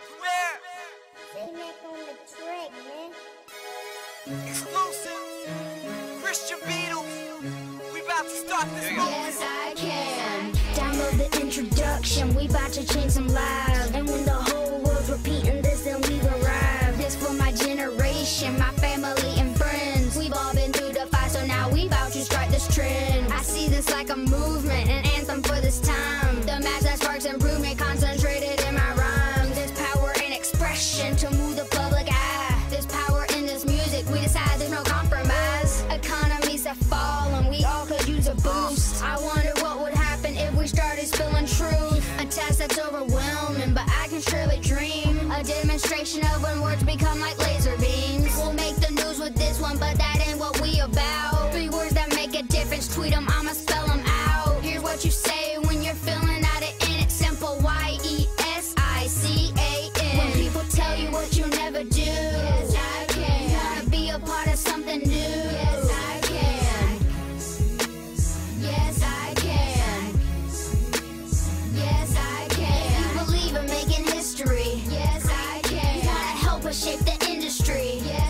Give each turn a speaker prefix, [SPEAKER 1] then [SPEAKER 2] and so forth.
[SPEAKER 1] world premiere.
[SPEAKER 2] Z-Mac on the track, man.
[SPEAKER 1] Exclusive. Christian Beatles. We about to start this movie.
[SPEAKER 3] Yes, I can. Download the introduction. We about to change some lives. And when the whole world's repeating this, then we've arrived. This for my generation, my family and friends. We've all been through the fight, so now we about to start this trend. I see this like a movement, an anthem for this time. The mass that sparks improvement, concentrated in my rhymes. There's power in expression to move the public eye. There's power in this music, we decide there's no compromise. Economies have fallen, we all could use a boost. I wonder what would happen if we started spilling truth. A task that's overwhelming, but I can surely dream. A demonstration of when words become like laser beams. We'll make the news with this one, but that ain't what we about. 3 words that make a difference, tweet them, I'ma spell them out. Here's what you say when you're feeling out of in it. Simple, YESICAN. When people tell you what you never do. Yes, I can. Wanna be a part of something new. Yes, I can. Yes, I can. Yes, I can. If you believe in making history. Yes, I can. You gotta help us shape the industry. Yes,